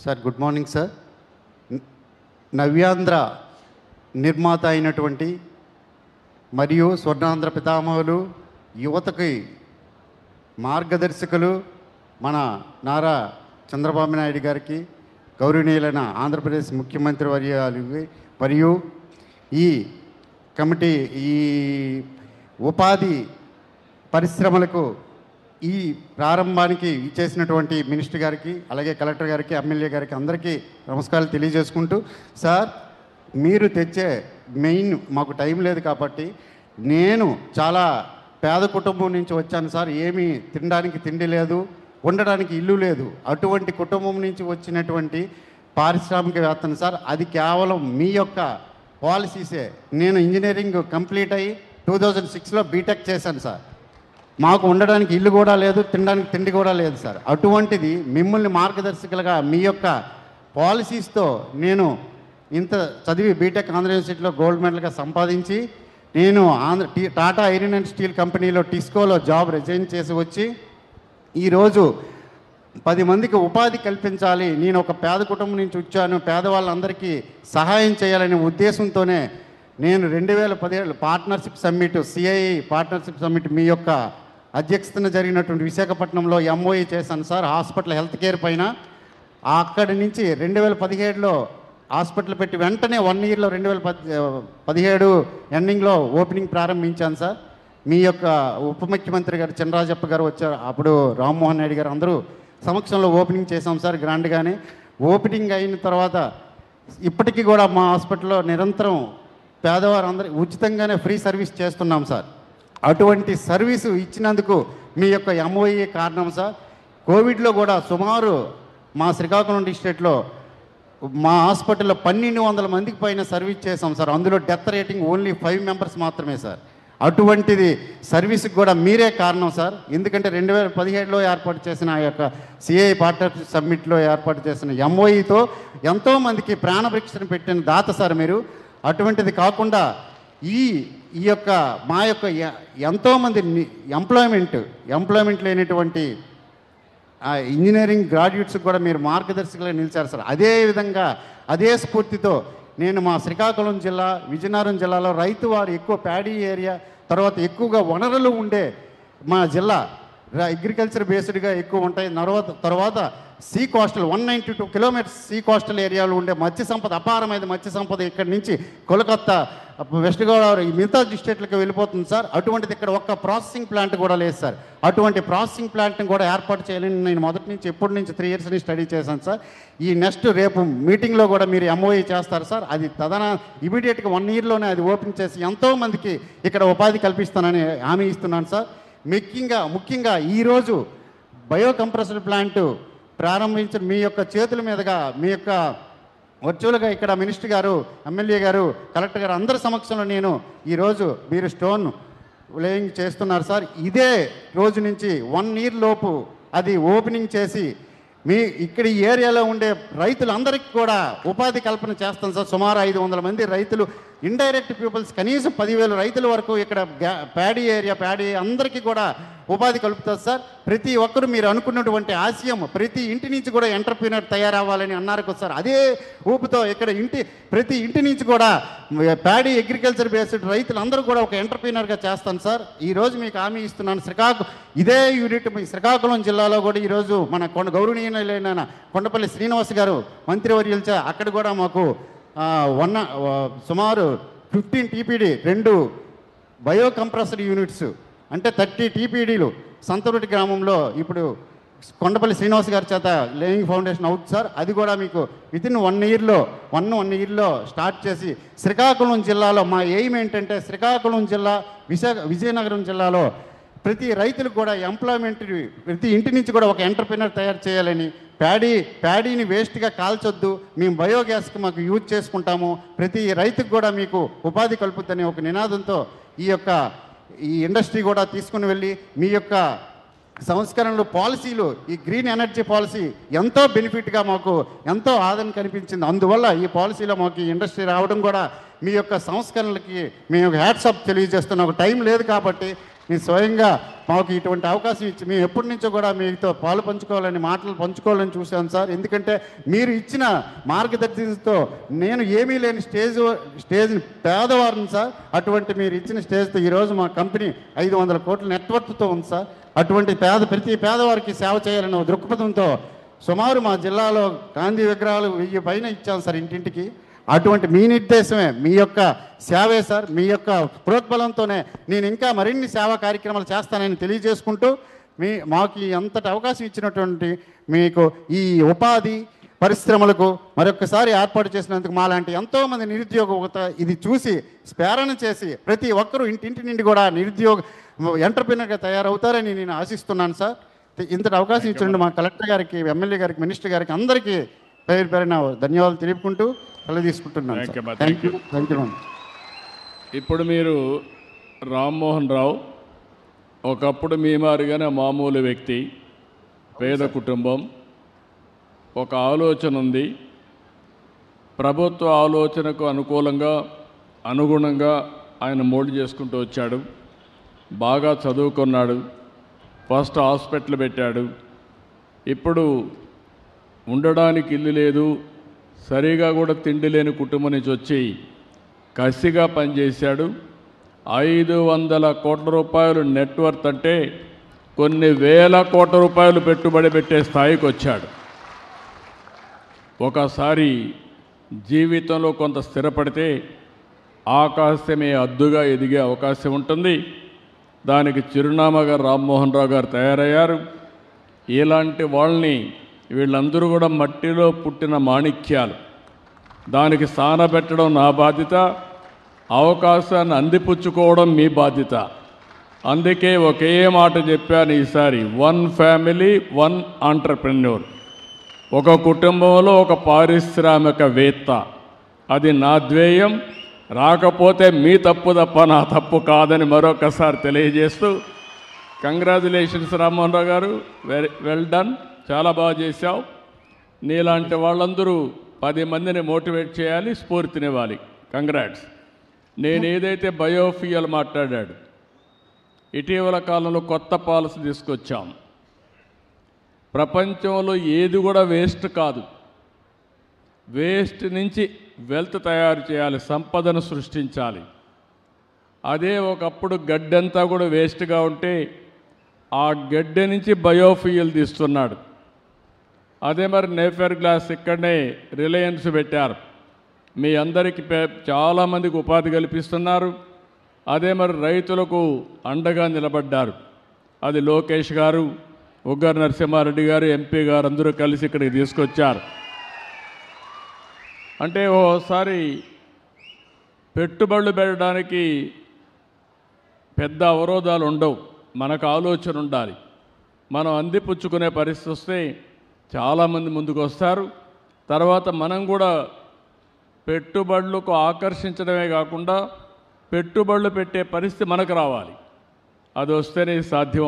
Sir good morning sir. Navyandhra నిర్మాత అయినటువంటి మరియు స్వర్ణాంధ్ర పితామహులు, యువతకి మార్గదర్శకులు మన నారా చంద్రబాబు నాయుడు గారికి, గౌరవనీయులైన ఆంధ్రప్రదేశ్ ముఖ్యమంత్రి వర్యాలు మరియు ఈ కమిటీ ఈ ఉపాధి పరిశ్రమలకు ఈ ప్రారంభానికి ఇచ్చేసినటువంటి మినిస్టర్ గారికి, అలాగే కలెక్టర్ గారికి, ఎమ్మెల్యే గారికి అందరికీ నమస్కారాలు తెలియజేసుకుంటూ, సార్ మీరు తెచ్చే మెయిన్ మాకు టైం లేదు కాబట్టి, నేను చాలా పేద కుటుంబం నుంచి వచ్చాను సార్. ఏమీ తినడానికి తిండి లేదు, ఉండడానికి ఇల్లు లేదు. అటువంటి కుటుంబం నుంచి వచ్చినటువంటి పారిశ్రామికవేత్తను సార్. అది కేవలం మీ యొక్క పాలసీసే. నేను ఇంజనీరింగ్ కంప్లీట్ అయ్యి 2006లో బీటెక్ చేశాను సార్. మాకు ఉండడానికి ఇల్లు కూడా లేదు, తినడానికి తిండి కూడా లేదు సార్. అటువంటిది మిమ్మల్ని మార్గదర్శకులుగా మీ యొక్క పాలసీస్తో నేను ఇంత చదివి బీటెక్ ఆంధ్ర యూనివర్సిటీలో గోల్డ్ మెడల్గా సంపాదించి, నేను టాటా ఐరన్ అండ్ స్టీల్ కంపెనీలో టిస్కోలో జాబ్ రిజైన్ చేసి వచ్చి ఈరోజు 10 మందికి ఉపాధి కల్పించాలి, నేను ఒక పేద కుటుంబం నుంచి వచ్చాను, పేదవాళ్ళందరికీ సహాయం చేయాలనే ఉద్దేశంతోనే నేను 2017 partnership summit, CII partnership summit మీ యొక్క అధ్యక్షతన జరిగినటువంటి విశాఖపట్నంలో ఎంఓఈ చేశాను సార్. హాస్పిటల్ హెల్త్ కేర్ పైన అక్కడి నుంచి 2017లో హాస్పిటల్ పెట్టి వెంటనే 1 ఇయర్లో 2017 ఎండింగ్లో ఓపెనింగ్ ప్రారంభించాను సార్. మీ యొక్క ఉప ముఖ్యమంత్రి గారు చినరాజప్ప గారు వచ్చారు, అప్పుడు రామ్మోహన్ నాయుడు గారు అందరూ సమక్షంలో ఓపెనింగ్ చేశాం సార్ గ్రాండ్గానే. ఓపెనింగ్ అయిన తర్వాత ఇప్పటికీ కూడా మా హాస్పిటల్లో నిరంతరం పేదవారందరూ ఉచితంగానే ఫ్రీ సర్వీస్ చేస్తున్నాం సార్. అటువంటి సర్వీసు ఇచ్చినందుకు మీ యొక్క ఎంఓఈ కారణం సార్. కోవిడ్లో కూడా సుమారు మా శ్రీకాకుళం డిస్ట్రిక్ట్లో మా హాస్పిటల్లో 1200 మందికి పైన సర్వీస్ చేసాం సార్. అందులో డెత్ రేటింగ్ ఓన్లీ 5 మెంబర్స్ మాత్రమే సార్. అటువంటిది సర్వీస్కి కూడా మీరే కారణం సార్. ఎందుకంటే 2017లో ఏర్పాటు చేసిన ఆ యొక్క సిఐ పార్ట్నర్షిప్ సమ్మిట్లో ఏర్పాటు చేసిన ఎంఓఈతో ఎంతోమందికి ప్రాణభిక్షను పెట్టిన దాత సార్ మీరు. అటువంటిది కాకుండా ఈ యొక్క మా యొక్క ఎంతోమంది ఎంప్లాయ్మెంట్ లేనటువంటి ఇంజనీరింగ్ గ్రాడ్యుయేట్స్కి కూడా మీరు మార్గదర్శకులుగా నిలిచారు సార్. అదేవిధంగా అదే స్ఫూర్తితో నేను మా శ్రీకాకుళం జిల్లా, విజయనగరం జిల్లాలో రైతు వారు ఎక్కువ ప్యాడీ ఏరియా, తర్వాత ఎక్కువగా వనరులు ఉండే మా జిల్లా అగ్రికల్చర్ బేస్డ్గా ఎక్కువ ఉంటాయి. తర్వాత sea coastal 192 kilometres sea coastal ఏరియాలో ఉండే మత్స్య సంపద, అపారమైన మత్స్య సంపద ఇక్కడి నుంచి కోల్కత్తా, వెస్ట్ గోదావరి, మిగతా డిస్ట్రిక్ట్లకు వెళ్ళిపోతుంది సార్. అటువంటిది ఇక్కడ ఒక్క ప్రాసెసింగ్ ప్లాంట్ కూడా లేదు సార్. అటువంటి ప్రాసెసింగ్ ప్లాంట్ని కూడా ఏర్పాటు చేయాలని నేను మొదటి నుంచి ఎప్పటి నుంచి 3 ఇయర్స్ నుంచి స్టడీ చేశాను సార్. ఈ నెక్స్ట్ రేపు మీటింగ్లో కూడా మీరు ఎంఓఈ చేస్తారు సార్. అది ఇమీడియట్గా 1 ఇయర్లోనే అది ఓపెన్ చేసి ఎంతోమందికి ఇక్కడ ఉపాధి కల్పిస్తానని హామీ ఇస్తున్నాను సార్. ముఖ్యంగా ఈరోజు బయోకంప్రెసర్ ప్లాంట్ ప్రారంభించిన మీ యొక్క చేతుల మీదుగా, మీ యొక్క వర్చువల్గా ఇక్కడ మినిస్టర్ గారు, ఎమ్మెల్యే గారు, కలెక్టర్ గారు అందరి సమక్షంలో నేను ఈరోజు మీరు స్టోన్ లేయింగ్ చేస్తున్నారు సార్. ఇదే రోజు నుంచి 1 ఇయర్ లోపు అది ఓపెనింగ్ చేసి మీ ఇక్కడ ఈ ఏరియాలో ఉండే రైతులందరికీ కూడా ఉపాధి కల్పన చేస్తాం సార్. సుమారు 500 మంది రైతులు, ఇండైరెక్ట్ పీపుల్స్ కనీసం 10,000 రైతుల వరకు ఇక్కడ ప్యాడీ అందరికీ కూడా ఉపాధి కలుపుతుంది సార్. ప్రతి ఒక్కరు మీరు అనుకున్నటువంటి ఆశయం, ప్రతి ఇంటి నుంచి కూడా ఎంటర్ప్రీనర్ తయారవ్వాలని అన్నారు సార్. అదే ఊపుతో ఇక్కడ ప్రతి ఇంటి నుంచి కూడా ప్యాడీ అగ్రికల్చర్ బేస్డ్ రైతులందరూ కూడా ఒక ఎంటర్ప్రీనర్గా చేస్తాను సార్. ఈరోజు మీకు హామీ ఇస్తున్నాను. ఇదే యూనిట్ మీ శ్రీకాకుళం జిల్లాలో కూడా ఈరోజు మన గౌరవనీయులైన కొండపల్లి శ్రీనివాస్ గారు మంత్రివర్యులచే అక్కడ కూడా మాకు సుమారు 15 టీపీడీ 2 బయోకంప్రెసర్ యూనిట్స్ అంటే 30 టీపీడీలు సంతరుటి గ్రామంలో ఇప్పుడు కొండపల్లి శ్రీనివాస్ గారి చేత లేయింగ్ ఫౌండేషన్ అవుతుంది సార్. అది కూడా మీకు వితిన్ 1 ఇయర్లో స్టార్ట్ చేసి శ్రీకాకుళం జిల్లాలో మా ఎయిమ్ ఏంటంటే శ్రీకాకుళం జిల్లా, విజయనగరం జిల్లాలో ప్రతి రైతులకు కూడా ఎంప్లాయ్మెంట్, ప్రతి ఇంటి నుంచి కూడా ఒక ఎంటర్ప్రీనర్ తయారు చేయాలని, ప్యాడీని వేస్ట్గా కాల్చొద్దు, మేము బయోగ్యాస్కి మాకు యూజ్ చేసుకుంటాము, ప్రతి రైతుకు కూడా మీకు ఉపాధి కలుపుతుందని ఒక నినాదంతో ఈ ఇండస్ట్రీ కూడా తీసుకుని వెళ్ళి మీ యొక్క సంస్కరణలు, పాలసీలు, ఈ గ్రీన్ ఎనర్జీ పాలసీ ఎంతో బెనిఫిట్గా మాకు ఎంతో ఆదరణ కనిపించింది. అందువల్ల ఈ పాలసీలో మాకు ఈ ఇండస్ట్రీ రావడం కూడా మీ యొక్క సంస్కరణలకి మేము హ్యాట్సాప్ తెలియజేస్తున్నాం. ఒక టైం లేదు కాబట్టి మీ స్వయంగా మాకు ఇటువంటి అవకాశం ఇచ్చి మేము ఎప్పటి నుంచో కూడా మీతో పాలు పంచుకోవాలని మాటలు పంచుకోవాలని చూశాను సార్. ఎందుకంటే మీరు ఇచ్చిన మార్గదర్శనంతో నేను ఏమీ లేని స్టేజ్ని పేదవారిని సార్. అటువంటి మీరు ఇచ్చిన స్టేజ్తో ఈరోజు మా కంపెనీ 500 కోట్ల నెట్వర్క్తో ఉంది సార్. అటువంటి ప్రతి పేదవారికి సేవ చేయాలన్న దృక్పథంతో సుమారు మా జిల్లాలో గాంధీ విగ్రహాలు 1000 పైన ఇచ్చాను సార్ ఇంటింటికి. అటువంటి మీ నిర్దేశమే, మీ యొక్క సేవే సార్. మీ యొక్క ప్రోద్బలంతోనే నేను ఇంకా మరిన్ని సేవా కార్యక్రమాలు చేస్తానని తెలియజేసుకుంటూ మాకు అంతటి అవకాశం ఇచ్చినటువంటి మీకు ఈ ఉపాధి పరిశ్రమలకు మరొకసారి ఏర్పాటు చేసినందుకు మాలాంటి ఎంతోమంది నిరుద్యోగ ఇది చూసి స్ఫేరణ చేసి ప్రతి ఒక్కరూ ఇంటింటి నుండి కూడా ఎంటర్‌ప్రెన్యూర్‌గా తయారవుతారని నేను ఆశిస్తున్నాను సార్. ఇంతటి అవకాశం ఇచ్చినందుకు మా కలెక్టర్ గారికి, ఎమ్మెల్యే గారికి, మినిస్టర్ గారికి అందరికీ పేరున ధన్యవాదాలు తెలుపుకుంటూ సెలవు తీసుకుంటున్నాను. Thank you. ఇప్పుడు మీరు రామ్మోహన్ రావు ఒకప్పుడు మీ మాదిరిగానే మామూలు వ్యక్తి, పేద కుటుంబం, ఒక ఆలోచన ఉంది. ప్రభుత్వ ఆలోచనకు అనుగుణంగా ఆయన మోల్డ్ చేసుకుంటూ వచ్చాడు. బాగా చదువుకున్నాడు, ఫస్ట్ హాస్పిటల్ పెట్టాడు. ఇప్పుడు ఉండడానికి ఇల్లు లేదు, సరిగా కూడా తిండి లేని కుటుంబం నుంచి వచ్చి కసిగా పనిచేశాడు. 500 కోట్ల రూపాయలు నెట్వర్త్ అంటే కొన్ని వేల కోట్ల రూపాయలు పెట్టుబడి పెట్టే స్థాయికి వచ్చాడు. ఒకసారి జీవితంలో కొంత స్థిరపడితే ఆకాశమే అద్దుగా ఎదిగే అవకాశం ఉంటుంది. దానికి చిరునామాగా రామ్మోహన్ రావు గారు తయారయ్యారు. ఇలాంటి వాళ్ళని వీళ్ళందరూ కూడా మట్టిలో పుట్టిన మాణిక్యాలు. దానికి స్థానపెట్టడం నా బాధ్యత, అవకాశాన్ని అందిపుచ్చుకోవడం మీ బాధ్యత. అందుకే ఒకే మాట చెప్పాను ఈసారి, 1 ఫ్యామిలీ 1 ఎంటర్‌ప్రెన్యూర్. ఒక కుటుంబంలో ఒక పారిశ్రామికవేత్త, అది నా ధ్యేయం. రాకపోతే మీ తప్పు తప్ప నా తప్పు కాదని మరొకసారి తెలియజేస్తూ, కంగ్రాచులేషన్స్ రామ్మోహన్ రావు గారు, వెల్ డన్, చాలా బాగా చేశావు. నీలాంటి వాళ్ళందరూ 10 మందిని మోటివేట్ చేయాలి, స్ఫూర్తినివ్వాలి. కంగ్రాట్స్. నేను ఏదైతే బయోఫ్యూయల్ మాట్లాడాడు, ఇటీవల కాలంలో కొత్త పాలసీ తీసుకొచ్చాం. ప్రపంచంలో ఏది కూడా వేస్ట్ కాదు. వేస్ట్ నుంచి వెల్త్ తయారు చేయాలి, సంపదను సృష్టించాలి. అదే ఒకప్పుడు గడ్డంతా కూడా వేస్ట్గా ఉంటే ఆ గడ్డి నుంచి బయోఫ్యూయల్ తీస్తున్నాడు. అదే మరి నేఫర్ గ్లాస్ ఇక్కడనే రిలయన్స్ పెట్టారు, మీ అందరికీ చాలామందికి ఉపాధి కల్పిస్తున్నారు. అదే మరి రైతులకు అండగా నిలబడ్డారు. అది లోకేష్ గారు, ఉగ్గర్ నరసింహారెడ్డి గారు, ఎంపీ గారు అందరూ కలిసి ఇక్కడికి తీసుకొచ్చారు. అంటే ఓసారి పెట్టుబడులు పెట్టడానికి పెద్ద అవరోధాలు ఉండవు, మనకు ఆలోచన ఉండాలి. మనం అందిపుచ్చుకునే పరిస్థితి వస్తే చాలామంది ముందుకు వస్తారు. తర్వాత మనం కూడా పెట్టుబడులకు ఆకర్షించడమే కాకుండా పెట్టుబడులు పెట్టే పరిస్థితి మనకు రావాలి. అది వస్తేనే సాధ్యం.